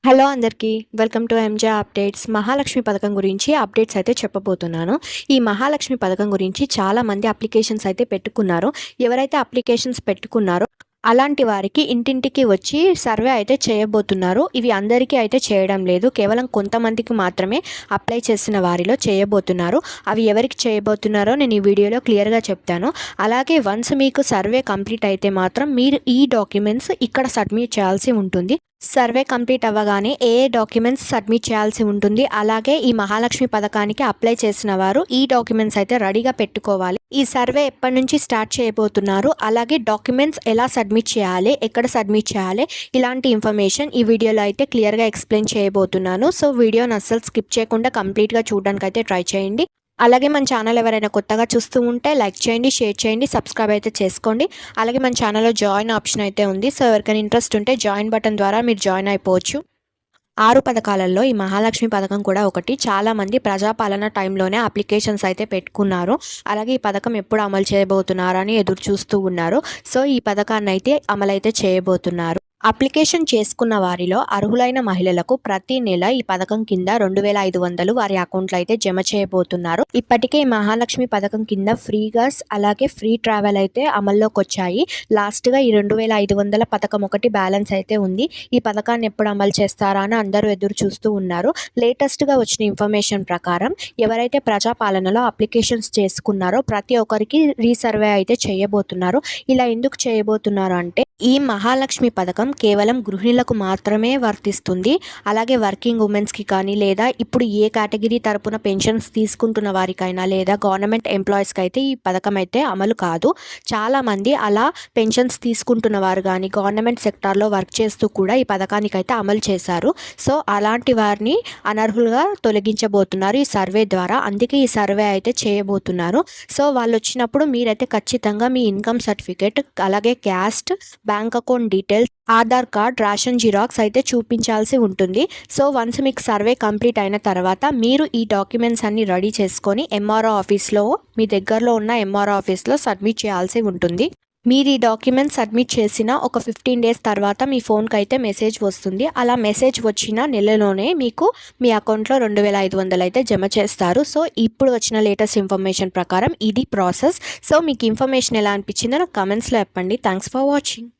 Hello అందరికీ welcome to M J updates. Mahalakshmi పథకం గురించి అప్డేట్స్ అయితే చెప్పబోతున్నాను. ఈ మహాలక్ష్మి పథకం గురించి చాలామంది అప్లికేషన్స్ అయితే పెట్టుకున్నారు. ఎవరైతే అప్లికేషన్స్ పెట్టుకున్నారో అలాంటి వారికి ఇంటింటికి వచ్చి సర్వే అయితే చేయబోతున్నారు. ఇవి అందరికీ అయితే చేయడం లేదు, కేవలం కొంతమందికి మాత్రమే అప్లై చేసిన వారిలో చేయబోతున్నారు. అవి ఎవరికి చేయబోతున్నారో నేను ఈ వీడియోలో క్లియర్గా చెప్తాను. అలాగే వన్స్ మీకు సర్వే కంప్లీట్ అయితే మాత్రం మీరు ఈ డాక్యుమెంట్స్ ఇక్కడ సబ్మిట్ చేయాల్సి ఉంటుంది. సర్వే కంప్లీట్ అవ్వగానే ఏ డాక్యుమెంట్స్ సబ్మిట్ చేయాల్సి ఉంటుంది, అలాగే ఈ మహాలక్ష్మి పథకానికి అప్లై చేసిన వారు ఈ డాక్యుమెంట్స్ అయితే రెడీగా పెట్టుకోవాలి. ఈ సర్వే ఎప్పటి నుంచి స్టార్ట్ చేయబోతున్నారు, అలాగే డాక్యుమెంట్స్ ఎలా సబ్మిట్ చేయాలి, ఎక్కడ సబ్మిట్ చేయాలి, ఇలాంటి ఇన్ఫర్మేషన్ ఈ వీడియోలో అయితే క్లియర్గా ఎక్స్ప్లెయిన్ చేయబోతున్నాను. సో వీడియోని అస్సలు స్కిప్ చేయకుండా కంప్లీట్గా చూడడానికి అయితే ట్రై చేయండి. అలాగే మన ఛానల్ ఎవరైనా కొత్తగా చూస్తూ ఉంటే లైక్ చేయండి, షేర్ చేయండి, సబ్స్క్రైబ్ అయితే చేసుకోండి. అలాగే మన ఛానల్లో జాయిన్ ఆప్షన్ అయితే ఉంది. సో ఎవరికైనా ఇంట్రెస్ట్ ఉంటే జాయిన్ బటన్ ద్వారా మీరు జాయిన్ అయిపోవచ్చు. 6 పథకాలలో ఈ మహాలక్ష్మి పథకం కూడా ఒకటి. చాలామంది ప్రజాపాలన టైంలోనే అప్లికేషన్స్ అయితే పెట్టుకున్నారు. అలాగే ఈ పథకం ఎప్పుడు అమలు చేయబోతున్నారని ఎదురు చూస్తూ ఉన్నారు. సో ఈ పథకాన్ని అయితే అమలైతే చేయబోతున్నారు. అప్లికేషన్ చేసుకున్న వారిలో అర్హులైన మహిళలకు ప్రతి నెల ఈ పథకం కింద 2,500 వారి అకౌంట్లో అయితే జమ చేయబోతున్నారు. ఇప్పటికే మహాలక్ష్మి పథకం కింద ఫ్రీ గ్యాస్ అలాగే ఫ్రీ ట్రావెల్ అయితే అమల్లోకి వచ్చాయి. లాస్ట్గా ఈ 2,500 పథకం ఒకటి బ్యాలెన్స్ అయితే ఉంది. ఈ పథకాన్ని ఎప్పుడు అమలు చేస్తారా అని అందరూ ఎదురు చూస్తూ ఉన్నారు. లేటెస్ట్గా వచ్చిన ఇన్ఫర్మేషన్ ప్రకారం ఎవరైతే ప్రజాపాలనలో అప్లికేషన్స్ చేసుకున్నారో ప్రతి ఒక్కరికి రీసర్వే అయితే చేయబోతున్నారు. ఇలా ఎందుకు చేయబోతున్నారు అంటే ఈ మహాలక్ష్మి పథకం కేవలం గృహిణులకు మాత్రమే వర్తిస్తుంది. అలాగే వర్కింగ్ ఉమెన్స్కి కానీ, లేదా ఇప్పుడు ఏ కేటగిరీ తరపున పెన్షన్స్ తీసుకుంటున్న వారికైనా, లేదా గవర్నమెంట్ ఎంప్లాయీస్కి అయితే ఈ పథకం అయితే అమలు కాదు. చాలామంది అలా పెన్షన్స్ తీసుకుంటున్న వారు కానీ, గవర్నమెంట్ సెక్టార్లో వర్క్ చేస్తూ కూడా ఈ పథకానికి అయితే అమలు చేశారు. సో అలాంటి వారిని అనర్హులుగా తొలగించబోతున్నారు ఈ సర్వే ద్వారా. అందుకే ఈ సర్వే అయితే చేయబోతున్నారు. సో వాళ్ళు వచ్చినప్పుడు మీరైతే ఖచ్చితంగా మీ ఇన్కమ్ సర్టిఫికేట్, అలాగే caste, bank account details, Aadhaar card, ration xerox అయితే చూపించాల్సి ఉంటుంది. సో వన్స్ మీకు సర్వే కంప్లీట్ అయిన తర్వాత మీరు ఈ డాక్యుమెంట్స్ అన్ని రెడీ చేసుకొని ఎంఆర్ఓ ఆఫీస్లో, మీ దగ్గరలో ఉన్న ఎంఆర్ఓ ఆఫీస్లో సబ్మిట్ చేయాల్సి ఉంటుంది. మీరు ఈ డాక్యుమెంట్స్ సబ్మిట్ చేసిన ఒక 15 డేస్ తర్వాత మీ ఫోన్కి అయితే మెసేజ్ వస్తుంది. అలా మెసేజ్ వచ్చిన నెలలోనే మీకు మీ అకౌంట్లో 2,500 అయితే జమ చేస్తారు. సో ఇప్పుడు వచ్చిన లేటెస్ట్ ఇన్ఫర్మేషన్ ప్రకారం ఇది ప్రాసెస్. సో మీకు ఇన్ఫర్మేషన్ ఎలా అనిపించిందో నాకు కమెంట్స్లో చెప్పండి. Thanks for watching.